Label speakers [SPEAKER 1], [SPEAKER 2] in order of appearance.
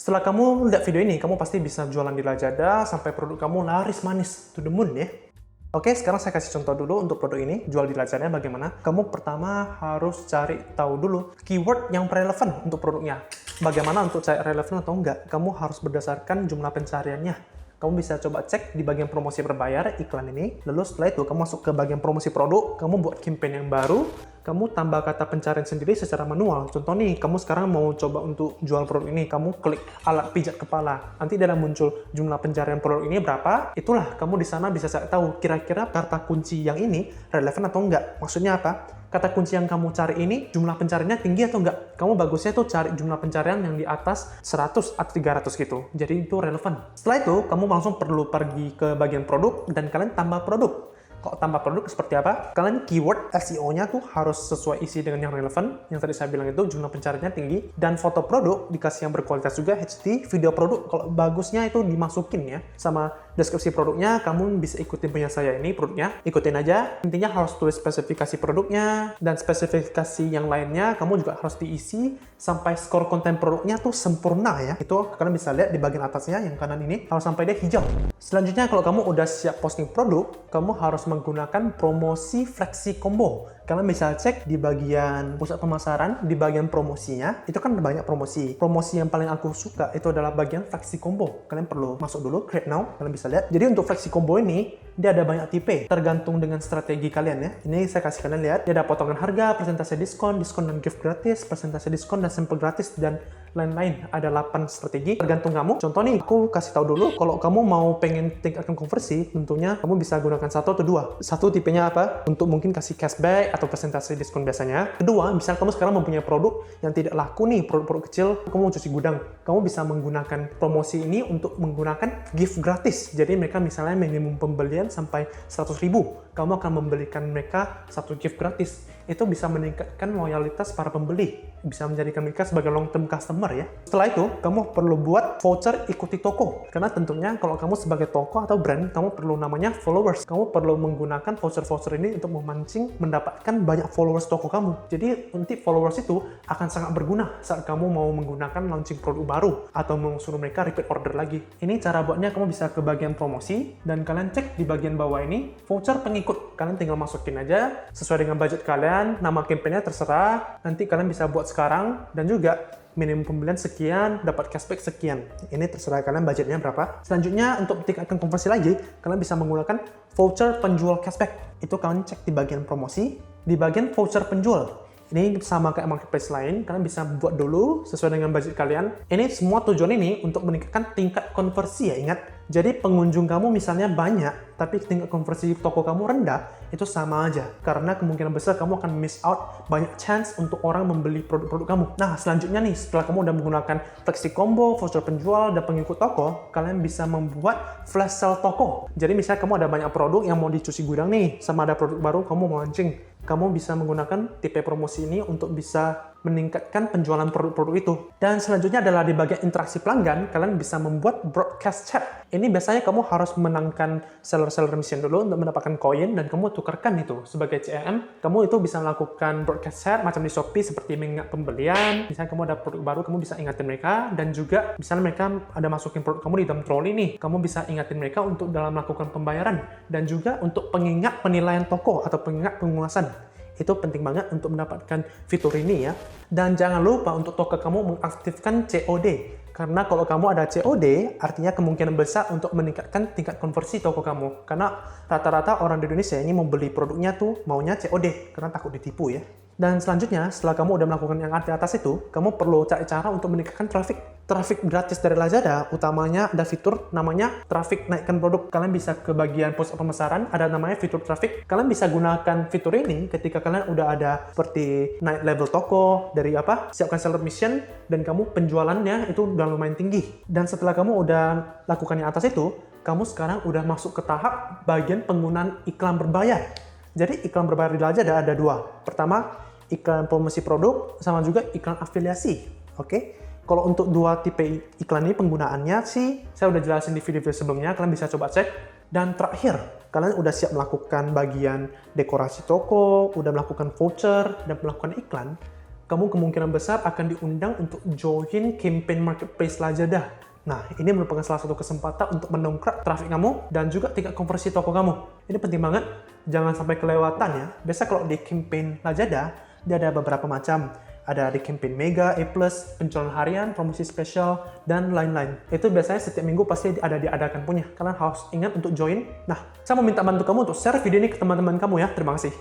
[SPEAKER 1] Setelah kamu lihat video ini, kamu pasti bisa jualan di Lazada sampai produk kamu laris manis to the moon ya. Oke, sekarang saya kasih contoh dulu untuk produk ini, jual di Lazada bagaimana. Kamu pertama harus cari tahu dulu keyword yang relevan untuk produknya. Bagaimana untuk cari relevan atau enggak? Kamu harus berdasarkan jumlah pencariannya. Kamu bisa coba cek di bagian promosi berbayar iklan ini. Lalu setelah itu kamu masuk ke bagian promosi produk, kamu buat campaign yang baru, kamu tambah kata pencarian sendiri secara manual. Contoh nih, kamu sekarang mau coba untuk jual produk ini, kamu klik alat pijat kepala. Nanti dalam muncul jumlah pencarian produk ini berapa, itulah kamu di sana bisa cari tahu kira-kira kata kunci yang ini relevan atau enggak. Maksudnya apa? Kata kunci yang kamu cari ini jumlah pencariannya tinggi atau enggak? Kamu bagusnya tuh cari jumlah pencarian yang di atas 100 atau 300 gitu. Jadi itu relevan. Setelah itu, kamu langsung perlu pergi ke bagian produk dan kalian tambah produk. Kok tambah produk seperti apa? Kalian keyword SEO-nya tuh harus sesuai isi dengan yang relevan. Yang tadi saya bilang itu jumlah pencariannya tinggi. Dan foto produk dikasih yang berkualitas juga HD. Video produk kalau bagusnya itu dimasukin ya. Sama deskripsi produknya, kamu bisa ikutin punya saya ini produknya. Ikutin aja. Intinya harus tulis spesifikasi produknya. Dan spesifikasi yang lainnya, kamu juga harus diisi sampai skor konten produknya tuh sempurna ya. Itu kalian bisa lihat di bagian atasnya, yang kanan ini. Harus sampai dia hijau. Selanjutnya kalau kamu udah siap posting produk, kamu harus menggunakan promosi flexi combo. Kalian bisa cek di bagian pusat pemasaran, di bagian promosinya, itu kan banyak promosi. Promosi yang paling aku suka itu adalah bagian flexi combo. Kalian perlu masuk dulu, create now, kalian bisa lihat. Jadi untuk flexi combo ini, dia ada banyak tipe, tergantung dengan strategi kalian ya. Ini saya kasih kalian lihat, dia ada potongan harga, persentase diskon, diskon dan gift gratis, persentase diskon dan sampel gratis, dan lain-lain. Ada 8 strategi, tergantung kamu. Contoh nih, aku kasih tahu dulu, kalau kamu mau pengen tingkatkan konversi, tentunya kamu bisa gunakan satu atau dua. Satu tipenya apa? Untuk mungkin kasih cashback atau persentase diskon biasanya. Kedua, misalnya kamu sekarang mempunyai produk yang tidak laku nih, produk-produk kecil, kamu mau cuci gudang. Kamu bisa menggunakan promosi ini untuk menggunakan gift gratis. Jadi mereka misalnya minimum pembelian sampai 100.000. Kamu akan membelikan mereka satu gift gratis. Itu bisa meningkatkan loyalitas para pembeli. Bisa menjadikan mereka sebagai long term customer ya. Setelah itu, kamu perlu buat voucher ikuti toko. Karena tentunya kalau kamu sebagai toko atau brand, kamu perlu namanya followers. Kamu perlu menggunakan voucher-voucher ini untuk memancing mendapatkan banyak followers toko kamu. Jadi nanti followers itu akan sangat berguna saat kamu mau menggunakan launching produk baru atau mau suruh mereka repeat order lagi. Ini cara buatnya, kamu bisa ke bagian promosi dan kalian cek di bagian bawah ini voucher pengikut. Kalian tinggal masukin aja sesuai dengan budget kalian, nama campaign-nya terserah. Nanti kalian bisa buat sekarang dan juga minimum pembelian sekian, dapat cashback sekian. Ini terserah kalian budgetnya berapa. Selanjutnya, untuk tingkatkan konversi lagi, kalian bisa menggunakan voucher penjual cashback. Itu kalian cek di bagian promosi, di bagian voucher penjual. Ini sama kayak marketplace lain, kalian bisa buat dulu sesuai dengan budget kalian. Ini semua tujuan ini untuk meningkatkan tingkat konversi ya, ingat. Jadi pengunjung kamu misalnya banyak, tapi tingkat konversi toko kamu rendah, itu sama aja. Karena kemungkinan besar kamu akan miss out banyak chance untuk orang membeli produk-produk kamu. Nah, selanjutnya nih, setelah kamu udah menggunakan flexi combo, voucher penjual, dan pengikut toko, kalian bisa membuat flash sale toko. Jadi misalnya kamu ada banyak produk yang mau dicuci gudang nih, sama ada produk baru kamu mau launching. Kamu bisa menggunakan tipe promosi ini untuk bisa meningkatkan penjualan produk-produk itu. Dan selanjutnya adalah di bagian interaksi pelanggan, kalian bisa membuat broadcast chat. Ini biasanya kamu harus menangkan seller-seller mission dulu untuk mendapatkan koin dan kamu tukarkan itu sebagai CRM. Kamu itu bisa melakukan broadcast chat macam di Shopee seperti mengingat pembelian. Misalnya kamu ada produk baru, kamu bisa ingatin mereka, dan juga misalnya mereka ada masukin produk kamu di dalam trolley nih, kamu bisa ingatin mereka untuk dalam melakukan pembayaran dan juga untuk pengingat penilaian toko atau pengingat pengulasan. Itu penting banget untuk mendapatkan fitur ini ya. Dan jangan lupa untuk toko kamu mengaktifkan COD. Karena kalau kamu ada COD, artinya kemungkinan besar untuk meningkatkan tingkat konversi toko kamu. Karena rata-rata orang di Indonesia ini mau beli produknya tuh maunya COD, karena takut ditipu ya. Dan selanjutnya, setelah kamu udah melakukan yang di atas itu, kamu perlu cari cara untuk meningkatkan traffic. Traffic gratis dari Lazada, utamanya ada fitur namanya traffic naikkan produk. Kalian bisa ke bagian pusat pemasaran, ada namanya fitur traffic. Kalian bisa gunakan fitur ini ketika kalian udah ada seperti naik level toko, dari siapkan seller mission, dan kamu penjualannya itu udah lumayan tinggi. Dan setelah kamu udah lakukan yang atas itu, kamu sekarang udah masuk ke tahap bagian penggunaan iklan berbayar. Jadi iklan berbayar di Lazada ada dua. Pertama, iklan promosi produk, sama juga iklan afiliasi. Oke? Kalau untuk dua tipe iklan ini penggunaannya sih, saya udah jelasin di video-video sebelumnya, kalian bisa coba cek. Dan terakhir, kalian udah siap melakukan bagian dekorasi toko, udah melakukan voucher, dan melakukan iklan. kamu kemungkinan besar akan diundang untuk join campaign marketplace Lazada. Nah, ini merupakan salah satu kesempatan untuk mendongkrak traffic kamu dan juga tingkat konversi toko kamu. Ini penting banget, jangan sampai kelewatan ya. Biasa kalau di campaign Lazada, dia ada beberapa macam. Ada di campaign Mega, A+, penjualan harian, promosi spesial, dan lain-lain. Itu biasanya setiap minggu pasti ada diadakan punya. Kalian harus ingat untuk join. Nah, saya mau minta bantu kamu untuk share video ini ke teman-teman kamu ya. Terima kasih.